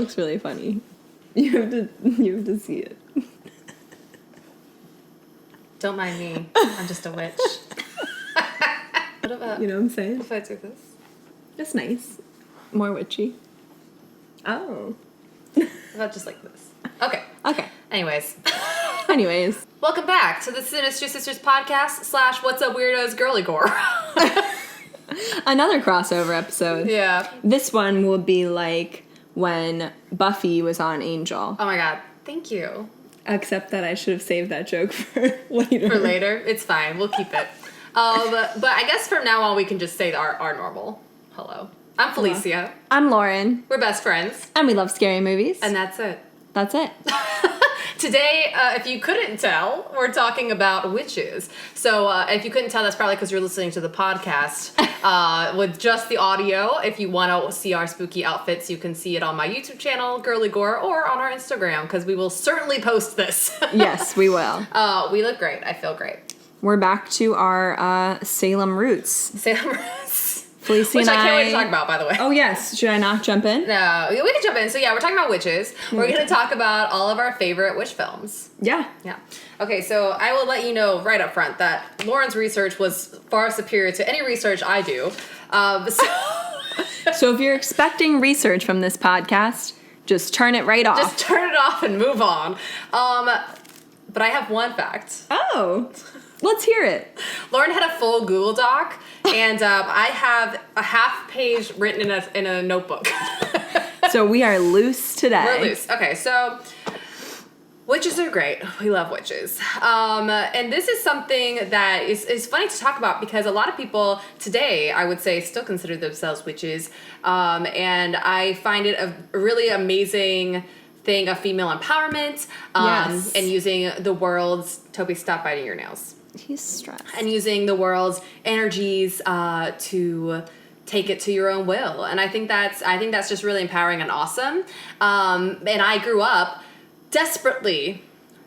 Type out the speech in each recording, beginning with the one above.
looks really funny. You have to see it. Don't mind me. I'm just a witch. What about... You know what I'm saying? If I do this? That's nice. More witchy. Oh. What about just like this? Okay. Anyways. Welcome back to the Sinister Sisters Podcast / What's Up Weirdos Girly Gore. Another crossover episode. Yeah. This one will be like when Buffy was on Angel. Oh my god. Thank you. Except that I should have saved that joke for later. For later? It's fine. We'll keep it. But I guess from now on we can just say our normal hello. I'm Felicia. Hello. I'm Lauren. We're best friends. And we love scary movies. And that's it. That's it. Today, if you couldn't tell, we're talking about witches. So if you couldn't tell, that's probably because you're listening to the podcast with just the audio. If you want to see our spooky outfits, you can see it on my YouTube channel, Girly Gore, or on our Instagram, because we will certainly post this. Yes, we will. We look great. I feel great. We're back to our Salem roots. Felicia Which and I can't wait to talk about, by the way. Oh, yes. Should I not jump in? No, we can jump in. So, yeah, we're talking about witches. We're going to talk about all of our favorite witch films. Yeah. Yeah. Okay, so I will let you know right up front that Lauren's research was far superior to any research I do. So if you're expecting research from this podcast, just turn it right off. Just turn it off and move on. But I have one fact. Oh, let's hear it. Lauren had a full Google Doc, and I have a half page written in a notebook. So we are loose today. We're loose. Okay, so witches are great. We love witches. And this is something that is funny to talk about because a lot of people today, I would say, still consider themselves witches. And I find it a really amazing thing of female empowerment. Yes. And using the world's... Toby, stop biting your nails. He's stressed. And using the world's energies to take it to your own will. And I think that's just really empowering and awesome. And I grew up desperately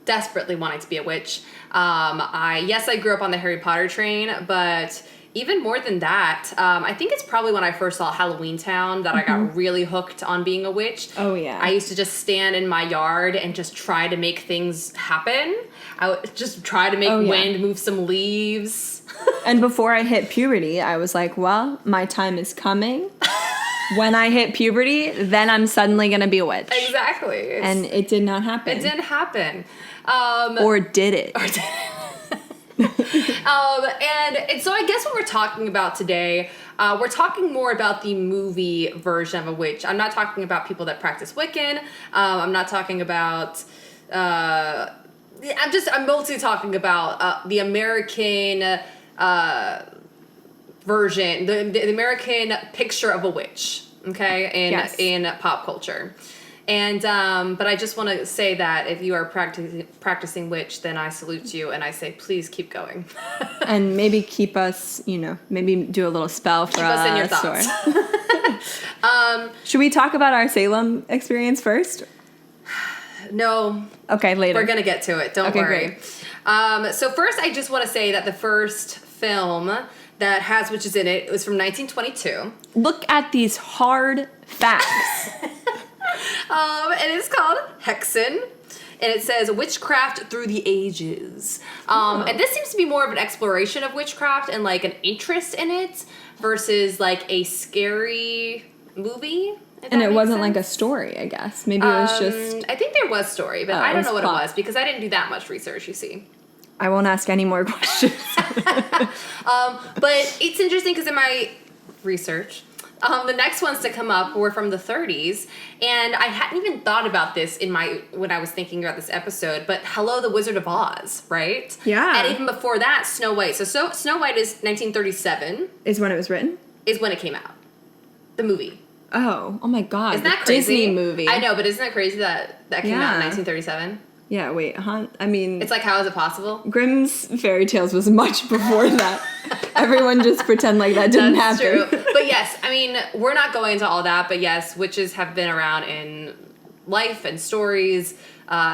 wanting to be a witch. I grew up on the Harry Potter train, but even more than that, I think it's probably when I first saw Halloween Town that I got really hooked on being a witch. Oh, yeah. I used to just stand in my yard and just try to make things happen. I would just try to make wind move some leaves. And before I hit puberty, I was like, well, my time is coming. When I hit puberty, then I'm suddenly going to be a witch. Exactly. And it did not happen. It didn't happen. Or did it? And so I guess what we're talking about today, we're talking more about the movie version of a witch. I'm not talking about people that practice Wiccan. I'm not talking about... I'm mostly talking about the American version, the American picture of a witch, okay, in pop culture. And but I just want to say that if you are practicing witch, then I salute you and I say please keep going. And maybe keep us, maybe do a little spell for us. Keep us in your thoughts. Should we talk about our Salem experience first? No. Okay, later. We're going to get to it. Don't worry. Great. So first, I just want to say that the first film that has witches in it was from 1922. Look at these hard facts. And it's called Hexan. And it says witchcraft through the ages. And this seems to be more of an exploration of witchcraft and like an interest in it versus like a scary movie. And it wasn't like a story, I guess. Maybe it was just... I think there was story, but I don't know what it was because I didn't do that much research, you see. I won't ask any more questions. But it's interesting because in my research, the next ones to come up were from the 30s, and I hadn't even thought about this when I was thinking about this episode, but Hello, the Wizard of Oz, right? Yeah. And even before that, Snow White. So Snow White is 1937. Is when it was written? Is when it came out. The movie. Oh my God. Isn't that crazy? Disney movie. I know, but isn't that crazy that came out in 1937? Yeah, wait, huh? I mean... It's like, how is it possible? Grimm's Fairy Tales was much before that. Everyone just pretend like that didn't happen. That's true. But yes, I mean, we're not going into all that, but yes, witches have been around in life and stories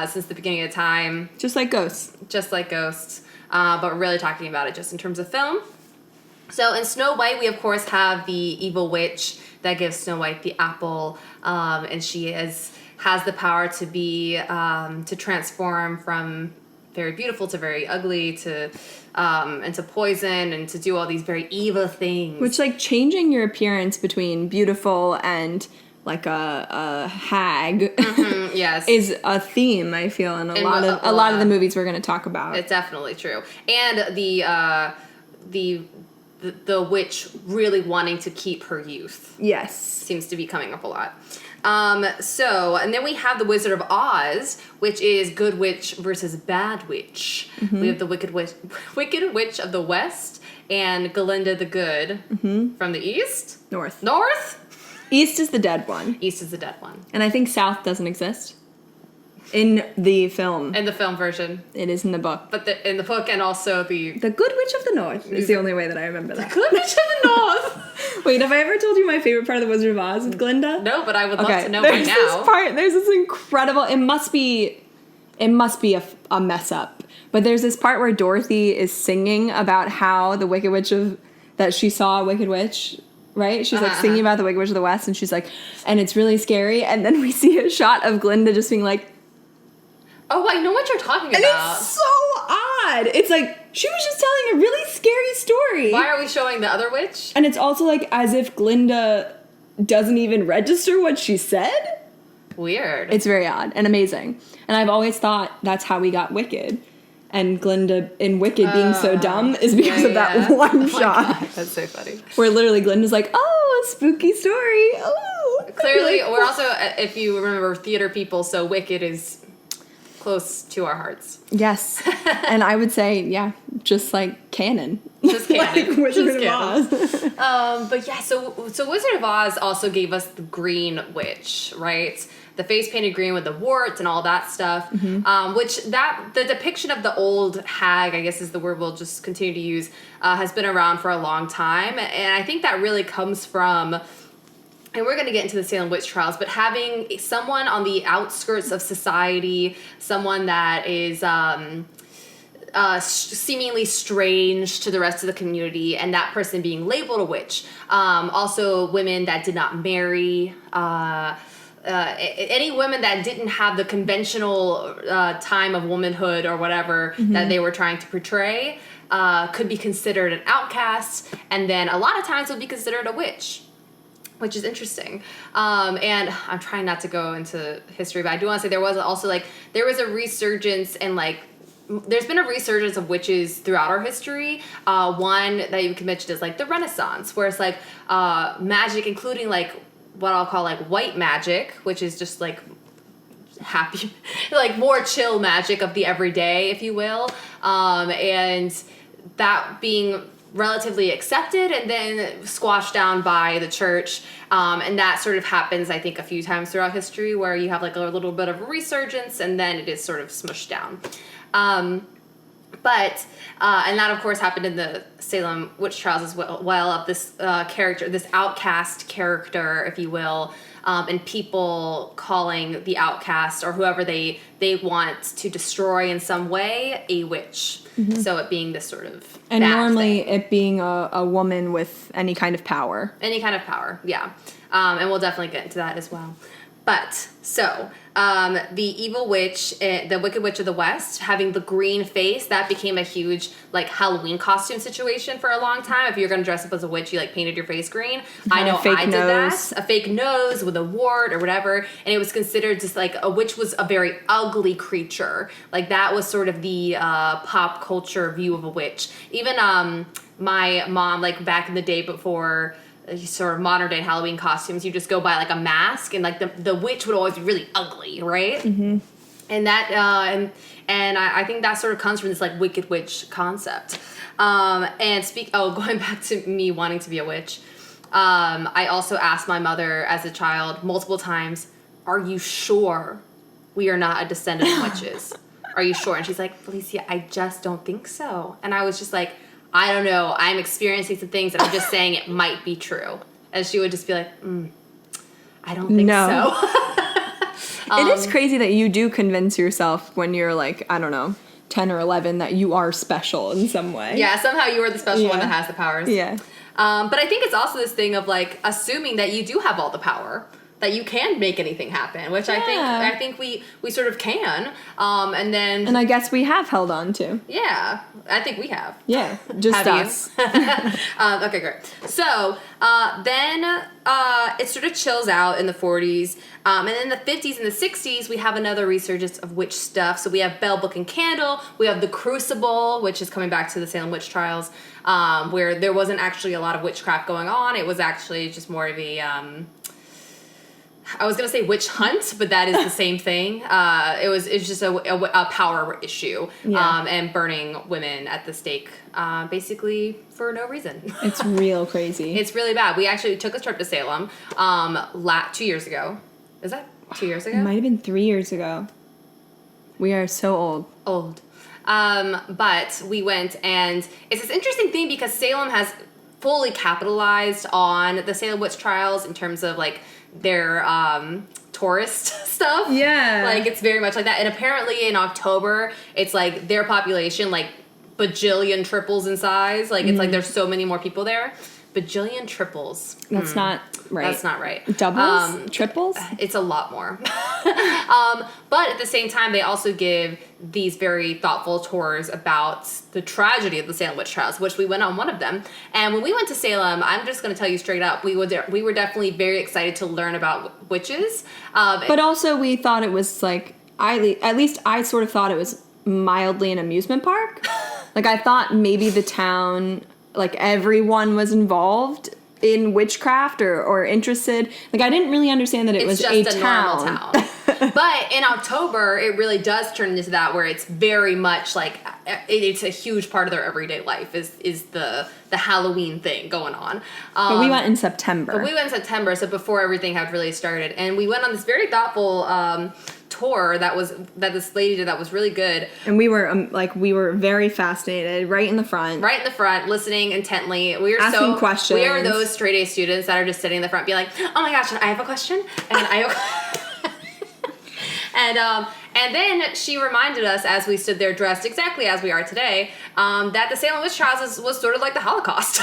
since the beginning of time. Just like ghosts. But we're really talking about it just in terms of film. So in Snow White, we of course have the evil witch that gives Snow White the apple, and she has the power to be to transform from very beautiful to very ugly to and to poison and to do all these very evil things. Which, like, changing your appearance between beautiful and like a hag yes. is a theme, I feel, in a lot of the movies we're going to talk about. It's definitely true. And the witch really wanting to keep her youth. Yes. Seems to be coming up a lot. And then we have the Wizard of Oz, which is good witch versus bad witch. Mm-hmm. We have the Wicked Witch of the West and Glinda the Good from the East. North? East is the dead one. East is the dead one. And I think South doesn't exist. In the film. In the film version. It is in the book. But in the book and also the Good Witch of the North is the only way that I remember that. The Good Witch of the North! Wait, have I ever told you my favorite part of The Wizard of Oz with Glinda? No, but I would love to know by now. There's this incredible, it must be a mess up. But there's this part where Dorothy is singing about how the Wicked Witch that she saw a Wicked Witch, right? She's like singing about the Wicked Witch of the West, and she's like, and it's really scary. And then we see a shot of Glinda just being like, oh, I know what you're talking about. And it's so odd. It's like, she was just telling a really scary story. Why are we showing the other witch? And it's also like as if Glinda doesn't even register what she said. Weird. It's very odd and amazing. And I've always thought that's how we got Wicked. And Glinda in Wicked being so dumb is because of that one shot. God, that's so funny. Where literally Glinda's like, oh, a spooky story. Oh. Clearly, we're also, if you remember, theater people, so Wicked is close to our hearts. Yes. And I would say, yeah, just like canon. Just canon. Like Wizard of Oz. But yeah, so Wizard of Oz also gave us the Green Witch, right? The face painted green with the warts and all that stuff. Mm-hmm. The depiction of the old hag, I guess is the word we'll just continue to use, has been around for a long time. And I think that really comes from, and we're going to get into the Salem witch trials, but having someone on the outskirts of society, someone that is seemingly strange to the rest of the community, and that person being labeled a witch. Also, women that did not marry, any women that didn't have the conventional time of womanhood or whatever that they were trying to portray could be considered an outcast, and then a lot of times would be considered a witch. Which is interesting. And I'm trying not to go into history, but I do want to say there was a resurgence and there's been a resurgence of witches throughout our history. One that you can mention is like the Renaissance, where it's like magic, including like what I'll call like white magic, which is just like happy, like more chill magic of the everyday, if you will. And that being relatively accepted and then squashed down by the church. And that sort of happens, I think, a few times throughout history where you have like a little bit of a resurgence and then it is sort of smushed down. And that of course happened in the Salem witch trials as well of this character, this outcast character, if you will, and people calling the outcast or whoever they want to destroy in some way a witch. Mm-hmm. So it being this sort of and normally thing. It being a woman with any kind of power. Any kind of power, yeah. And we'll definitely get into that as well. But, so, the evil witch, the Wicked Witch of the West, having the green face, that became a huge, like, Halloween costume situation for a long time. If you're going to dress up as a witch, you, like, painted your face green. I know I did that. A fake nose with a wart or whatever. And it was considered just, like, a witch was a very ugly creature. Like, that was sort of the pop culture view of a witch. Even my mom, like, back in the day before sort of modern day Halloween costumes, you just go buy like a mask and like the witch would always be really ugly, right? Mm-hmm. And that and I think that sort of comes from this like Wicked Witch concept. Going back to me wanting to be a witch, I also asked my mother as a child multiple times, "Are you sure we are not a descendant of witches? Are you sure?" And she's like, "Felicia, I just don't think so." And I was just like, I don't know, I'm experiencing some things and I'm just saying it might be true. And she would just be like, I don't think so. It is crazy that you do convince yourself when you're like, I don't know, 10 or 11 that you are special in some way. Yeah, somehow you are the special one that has the powers. Yeah. But I think it's also this thing of like assuming that you do have all the power, that you can make anything happen, which I think we sort of can. And I guess we have held on to. Yeah, I think we have. Yeah, just have us. Okay, great. So then it sort of chills out in the 40s. And in the 50s and the 60s, we have another resurgence of witch stuff. So we have Bell, Book, and Candle. We have the Crucible, which is coming back to the Salem witch trials, where there wasn't actually a lot of witchcraft going on. It was actually just more of a... I was gonna say witch hunt, but that is the same thing. It was just a power issue, and burning women at the stake, basically for no reason. It's real crazy. It's really bad. We actually took a trip to Salem 2 years ago. Is that 2 years ago? It might have been 3 years ago. We are so old. But we went, and it's this interesting thing because Salem has fully capitalized on the Salem witch trials in terms of like their tourist stuff. Yeah. Like it's very much like that. And apparently in October, it's like their population like bajillion triples in size. Like it's like there's so many more people there. Bajillion triples. That's not right. That's not right. Doubles? Triples? It's a lot more. But at the same time, they also give these very thoughtful tours about the tragedy of the Salem witch trials, which we went on one of them. And when we went to Salem, I'm just going to tell you straight up, we were definitely very excited to learn about witches. But also we thought it was like, at least I sort of thought it was mildly an amusement park. Like I thought maybe the town... like everyone was involved in witchcraft or interested. Like I didn't really understand that it was just a normal town. But in October, it really does turn into that where it's very much like it's a huge part of their everyday life is the Halloween thing going on. But we went in September. So before everything had really started, and we went on this very thoughtful tour that this lady did that was really good. And we were very fascinated, right in the front, listening intently. We are asking questions. We are those straight A students that are just sitting in the front, being like, "Oh my gosh, I have a question," and then she reminded us as we stood there dressed exactly as we are today, that the Salem witch trials was sort of like the Holocaust.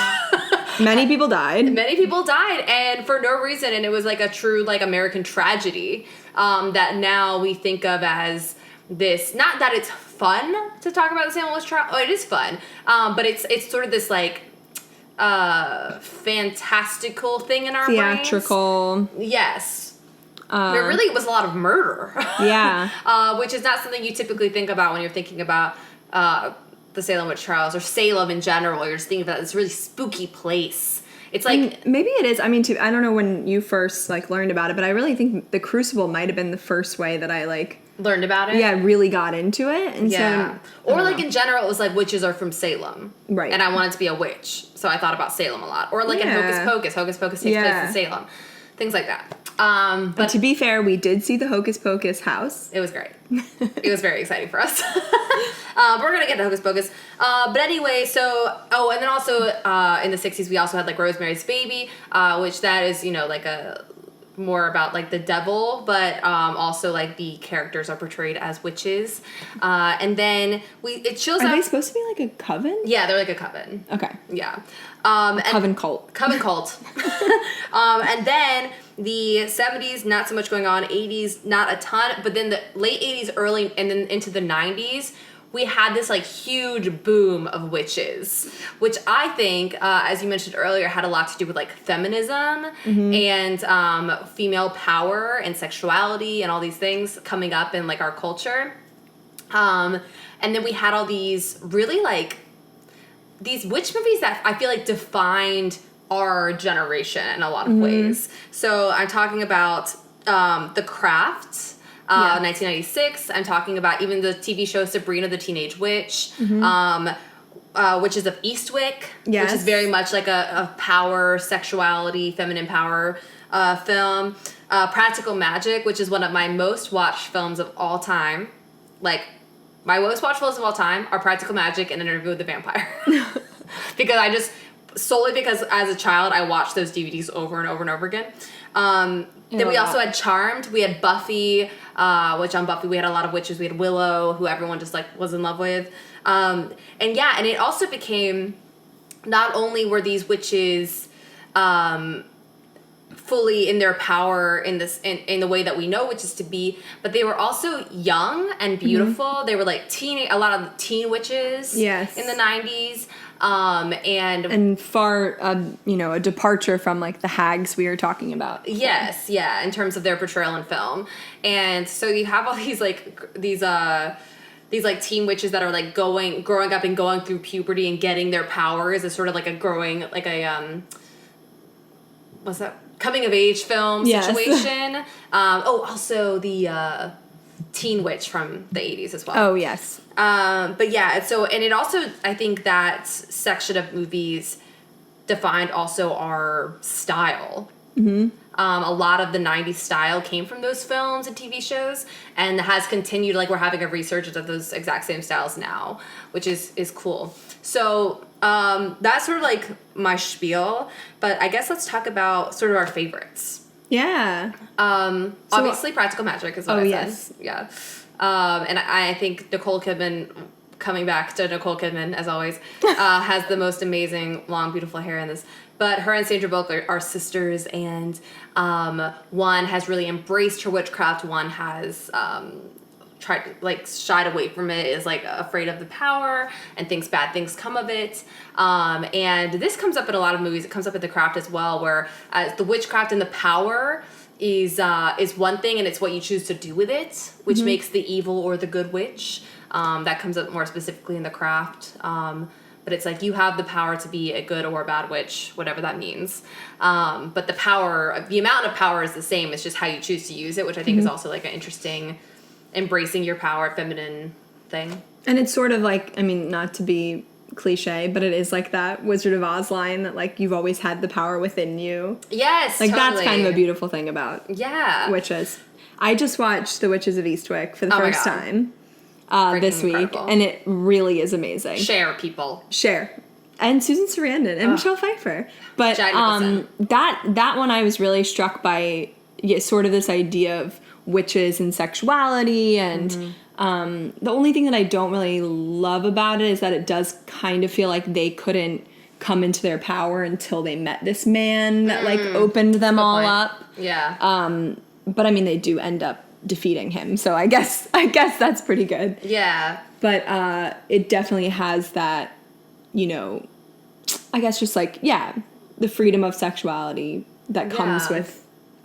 Many people died, and for no reason, and it was like a true like American tragedy. That now we think of as this, not that it's fun to talk about the Salem witch trial. Oh, it is fun. But it's sort of this like fantastical thing in our theatrical brains. Yes. There really was a lot of murder. Yeah. Which is not something you typically think about when you're thinking about the Salem witch trials or Salem in general. You're just thinking about this really spooky place. It's like... And maybe it is. I mean, I don't know when you first, like, learned about it, but I really think the Crucible might have been the first way that I, like... learned about it? Yeah, really got into it. And yeah. So, or, like, in general, it was like, witches are from Salem. Right. And I wanted to be a witch, so I thought about Salem a lot. Or, like, in Hocus-Pocus. Hocus-Pocus takes place in Salem. Things like that. But to be fair, we did see the Hocus-Pocus house. It was great. It was very exciting for us. We're going to get to Hocus-Pocus. But anyway, so... Oh, and then also in the 60s, we also had, like, Rosemary's Baby, which that is, you know, like a... more about, like, the devil, but also, like, the characters are portrayed as witches. And then it shows up... Are they supposed to be, like, a coven? Yeah, they're like a coven. Okay. Yeah. Coven cult. Coven cult. And then the 70s, not so much going on. 80s, not a ton. But then the late 80s, early, and then into the 90s, we had this, like, huge boom of witches, which I think, as you mentioned earlier, had a lot to do with, like, feminism and female power and sexuality and all these things coming up in, like, our culture. And then we had all these really, like, these witch movies that I feel like defined our generation in a lot of ways. So I'm talking about The Craft, 1996. I'm talking about even the TV show Sabrina the Teenage Witch, Witches of Eastwick, which is very much like a power, sexuality, feminine power film. Practical Magic, which is one of my most watched films of all time. Like, my most watched films of all time are Practical Magic and An Interview with the Vampire. Solely because as a child, I watched those DVDs over and over and over again. Then we also had Charmed. We had Buffy, which on Buffy we had a lot of witches. We had Willow, who everyone just, like, was in love with. And it also became not only were these witches fully in their power in the way that we know witches to be, but they were also young and beautiful. They were like a lot of teen witches in the 90s. And far, a departure from like the hags we were talking about. Yes, yeah, in terms of their portrayal in film. And so you have all these teen witches that are like growing up and going through puberty and getting their powers as sort of like a growing, like a, what's that? Coming of age film situation. Also the Teen Witch from the 80s as well. Oh, yes. But yeah, and it also, I think that section of movies defined also our style. Mm-hmm. A lot of the 90s style came from those films and TV shows and has continued, like we're having a resurgence of those exact same styles now, which is cool. So that's sort of like my spiel, but I guess let's talk about sort of our favorites. Yeah. Obviously practical magic is what I said. Yes. Yeah. And I think Nicole Kidman, coming back to Nicole Kidman as always, has the most amazing long beautiful hair in this. But her and Sandra Bullock are sisters, and one has really embraced her witchcraft, one has shied away from it, is like afraid of the power and thinks bad things come of it. And this comes up in a lot of movies. It comes up in The Craft as well, where the witchcraft and the power is one thing, and it's what you choose to do with it, which makes the evil or the good witch. That comes up more specifically in The Craft. But it's like you have the power to be a good or a bad witch, whatever that means. But the amount of power is the same. It's just how you choose to use it, which I think is also like an interesting embracing your power feminine thing. And it's sort of like, I mean, not to be cliche, but it is like that Wizard of Oz line that like you've always had the power within you. Yes, like totally. That's kind of a beautiful thing about witches. I just watched The Witches of Eastwick for the first time this week, incredible. And it really is amazing. Share. And Susan Sarandon and Michelle Pfeiffer. But that one I was really struck by sort of this idea of witches and sexuality, and the only thing that I don't really love about it is that it does kind of feel like they couldn't come into their power until they met this man that like opened them all up. Yeah. But I mean, they do end up defeating him, so I guess that's pretty good. Yeah. But it definitely has that, I guess just like the freedom of sexuality that comes with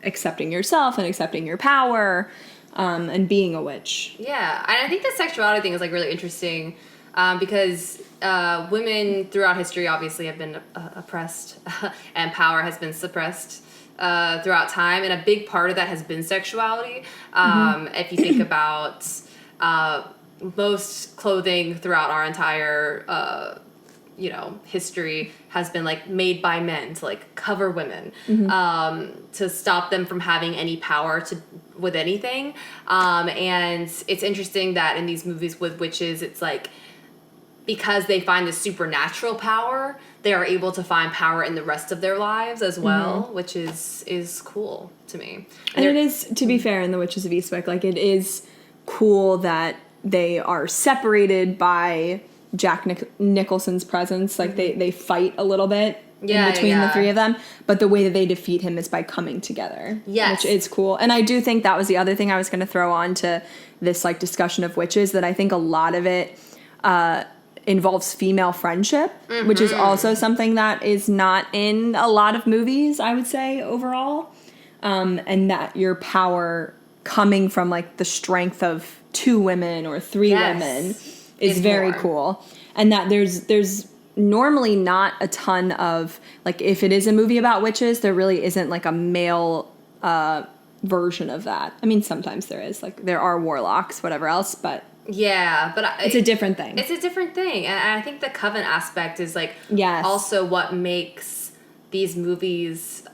accepting yourself and accepting your power, and being a witch. Yeah, and I think the sexuality thing is like really interesting, because women throughout history obviously have been oppressed, and power has been suppressed throughout time, and a big part of that has been sexuality. If you think about most clothing throughout our entire history has been like made by men to like cover women, to stop them from having any power with anything. And it's interesting that in these movies with witches, it's like, because they find the supernatural power, they are able to find power in the rest of their lives as well, which is cool to me. And it is, to be fair, in The Witches of Eastwick, like it is cool that they are separated by Jack Nicholson's presence. Like they fight a little bit in between the three of them, but the way that they defeat him is by coming together. Yes. Which is cool. And I do think that was the other thing I was going to throw on to this like discussion of witches, that I think a lot of it involves female friendship, which is also something that is not in a lot of movies, I would say, overall. And that your power coming from like the strength of 2 women or 3 women is very cool. And that there's normally not a ton of, like, if it is a movie about witches, there really isn't like a male version of that. I mean, sometimes there is, like there are warlocks, whatever else, but it's a different thing. It's a different thing. And I think the coven aspect is like also what makes these movies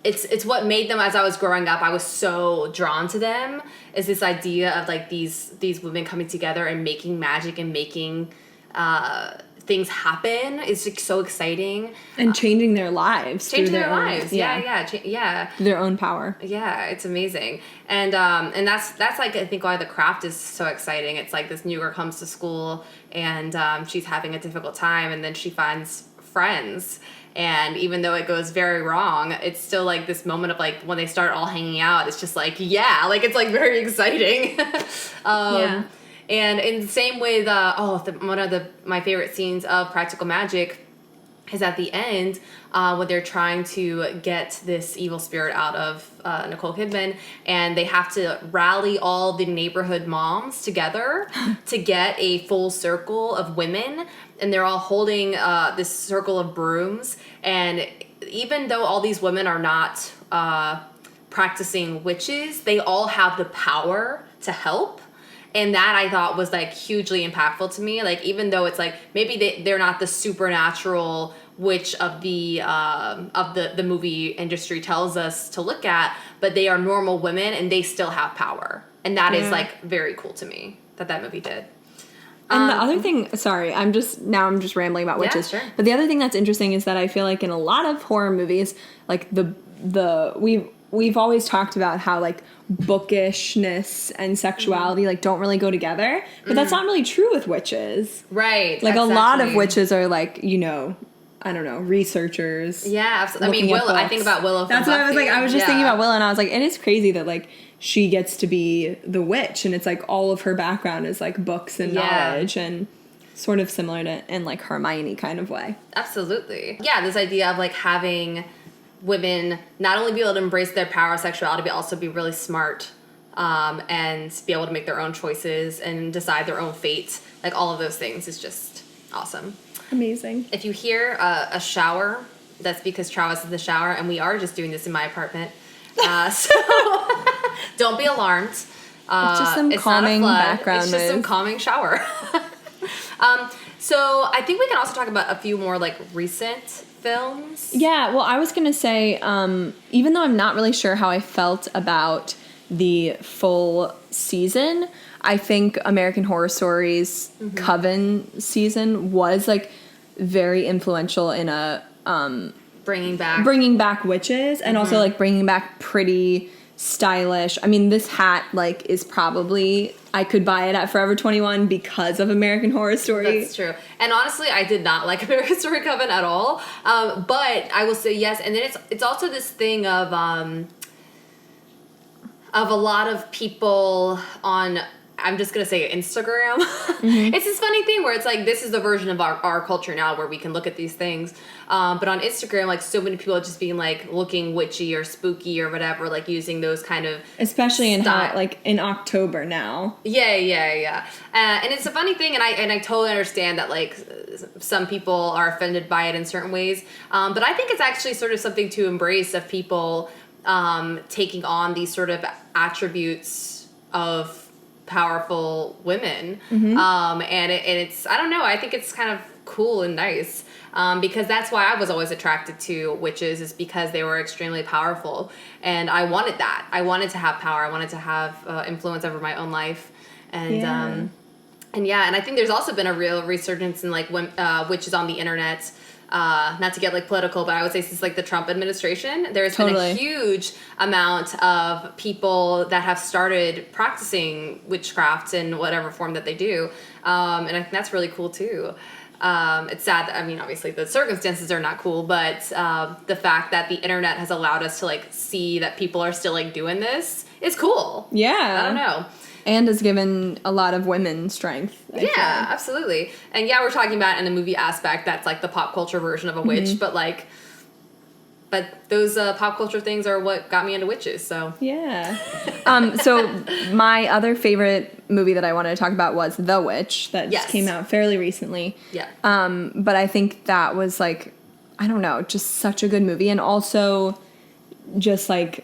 it's what made them, as I was growing up, I was so drawn to them, is this idea of like these women coming together and making magic and making things happen is like so exciting. And changing their lives. Changing their lives. Yeah. Their own power. Yeah, it's amazing. And that's like, I think why The Craft is so exciting. It's like this new girl comes to school and she's having a difficult time, and then she finds friends. And even though it goes very wrong, it's still like this moment of like when they start all hanging out, it's just like, yeah, like it's like very exciting. And in the same way, one of my favorite scenes of Practical Magic is at the end when they're trying to get this evil spirit out of Nicole Kidman, and they have to rally all the neighborhood moms together to get a full circle of women, and they're all holding this circle of brooms. And even though all these women are not practicing witches, they all have the power to help. And that I thought was like hugely impactful to me. Like, even though it's like maybe they're not the supernatural witch of the movie industry tells us to look at, but they are normal women and they still have power. And that is like very cool to me that movie did. And the other thing, sorry, I'm just rambling about witches. Yeah, sure. But the other thing that's interesting is that I feel like in a lot of horror movies, like we've always talked about how like bookishness and sexuality like don't really go together, but that's not really true with witches. Right. Like exactly. A lot of witches are like, you know, I don't know, researchers. Yeah, absolutely. I mean, Willow. I think about Willow. That's what I was like. I was just thinking about Willow, and I was like, and it's crazy that like she gets to be the witch, and it's like all of her background is like books and knowledge, and sort of similar to in like Hermione kind of way. Absolutely. Yeah, this idea of like having women not only be able to embrace their power of sexuality, but also be really smart and be able to make their own choices and decide their own fate. Like all of those things is just awesome. Amazing. If you hear a shower, that's because Travis is in the shower, and we are just doing this in my apartment. So don't be alarmed. It's just some calming background It's just noise. some calming shower. So I think we can also talk about a few more like recent films. Yeah, well, I was going to say, even though I'm not really sure how I felt about the full season, I think American Horror Stories Coven season was like very influential in bringing back witches, and also like bringing back pretty stylish. I mean, this hat like is probably, I could buy it at Forever 21 because of American Horror Story. That's true. And honestly, I did not like American Story Coven at all. But I will say yes. And then it's also this thing of a lot of people on, I'm just going to say Instagram. It's this funny thing where it's like, this is the version of our culture now where we can look at these things. But on Instagram, like so many people are just being like looking witchy or spooky or whatever, like using those kind of, especially in like in October now. Yeah. And it's a funny thing. And I totally understand that like some people are offended by it in certain ways. But I think it's actually sort of something to embrace of people taking on these sort of attributes of powerful women. And it's, I don't know, I think it's kind of cool and nice. Because that's why I was always attracted to witches, is because they were extremely powerful. And I wanted that. I wanted to have power. I wanted to have influence over my own life. And I think there's also been a real resurgence in like witches on the internet. Not to get like political, but I would say since like the Trump administration, there's been a huge amount of people that have started practicing witchcraft in whatever form that they do. And I think that's really cool too. It's sad that, I mean, obviously the circumstances are not cool, but the fact that the internet has allowed us to like see that people are still like doing this is cool. Yeah. I don't know. And has given a lot of women strength. I feel. Absolutely. And yeah, we're talking about in the movie aspect, that's like the pop culture version of a witch, but those pop culture things are what got me into witches, so. Yeah. So my other favorite movie that I wanted to talk about was The Witch, that just came out fairly recently. Yeah. But I think that was like, I don't know, just such a good movie. And also just like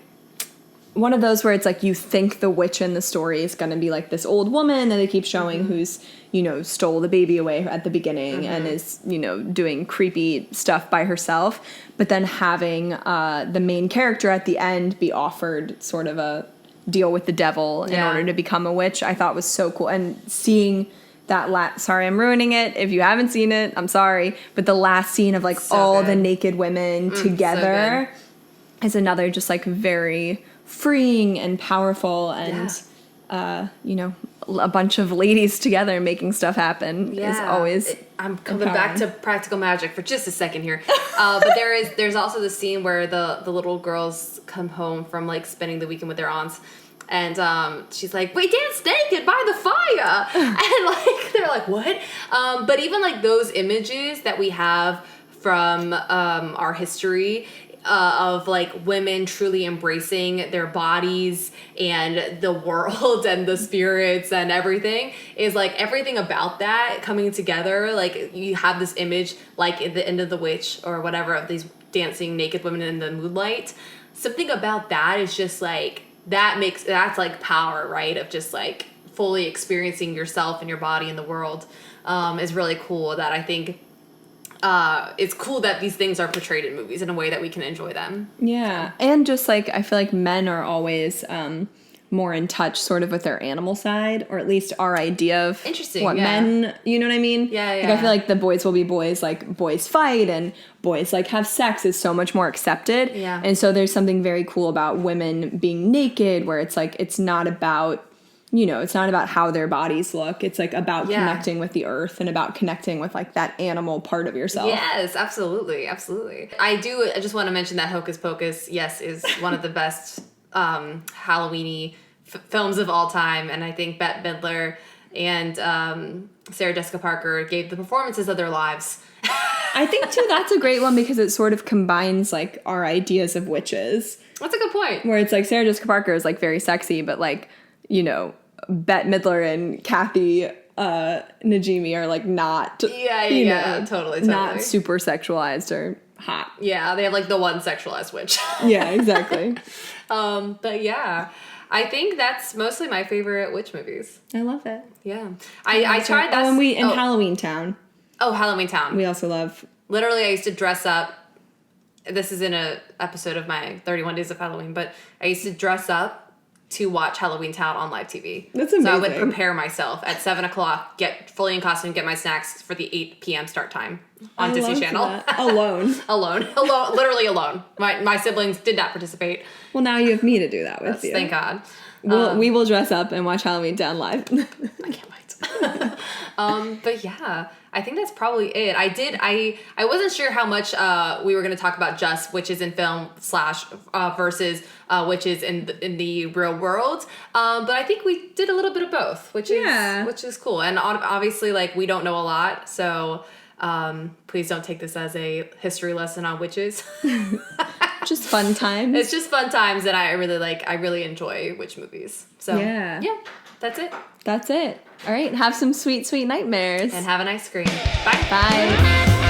one of those where it's like you think the witch in the story is going to be like this old woman that they keep showing who's, you know, stole the baby away at the beginning and is, you know, doing creepy stuff by herself. But then having the main character at the end be offered sort of a deal with the devil in order to become a witch, I thought was so cool. And seeing sorry, I'm ruining it. If you haven't seen it, I'm sorry. But the last scene of like So all good. the naked women together is another just like very freeing and powerful and, you know, a bunch of ladies together making stuff happen is always I'm coming back to practical magic for just a second here. But there's also the scene where the little girls come home from like spending the weekend with their aunts. And she's like, we dance naked by the fire. And like they're like, what? But even like those images that we have from our history of like women truly embracing their bodies and the world and the spirits and everything is like everything about that coming together. Like you have this image like at the end of The Witch or whatever of these dancing naked women in the moonlight. Something about that is just like that's like power, right? Of just like fully experiencing yourself and your body and the world is really cool. That I think it's cool that these things are portrayed in movies in a way that we can enjoy them. Yeah. And just like, I feel like men are always more in touch sort of with their animal side, or at least our idea of what men, you know what I mean? Yeah. Like, I feel like the boys will be boys, like boys fight and boys like have sex is so much more accepted. Yeah. And so there's something very cool about women being naked where it's like, it's not about, you know, it's not about how their bodies look. It's like about connecting with the earth and about connecting with like that animal part of yourself. Yes, absolutely. Absolutely. I just want to mention that Hocus-Pocus, yes, is one of the best Halloween-y films of all time. And I think Bette Midler and Sarah Jessica Parker gave the performances of their lives. I think, too, that's a great one because it sort of combines like our ideas of witches. That's a good point. Where it's like Sarah Jessica Parker is like very sexy, but like, you know, Bette Midler and Kathy Najimy are like not, totally. Not super sexualized or hot. Yeah, they have like the one sexualized witch. Yeah, exactly. But yeah, I think that's mostly my favorite witch movies. I love it. Yeah, I tried that. Oh, and Halloween Town. Oh, Halloween Town. We also love. Literally, I used to dress up. This is in a episode of my 31 Days of Halloween, but I used to dress up to watch Halloween Town on live TV. That's amazing. So I would prepare myself at 7 o'clock, get fully in costume, get my snacks for the 8 p.m. start time on Disney Channel. That. Alone. alone, literally alone. My siblings did not participate. Well, now you have me to do that with you. Thank God. We will dress up and watch Halloween Town live. I can't wait. But yeah, I think that's probably it. I wasn't sure how much we were going to talk about just witches in film / versus witches in the real world. But I think we did a little bit of both, which is cool. And obviously, like, we don't know a lot, so please don't take this as a history lesson on witches. Just fun times. It's just fun times that I really enjoy witch movies. So yeah, that's it. That's it. All right, have some sweet, sweet nightmares. And have an ice cream. Bye. Bye.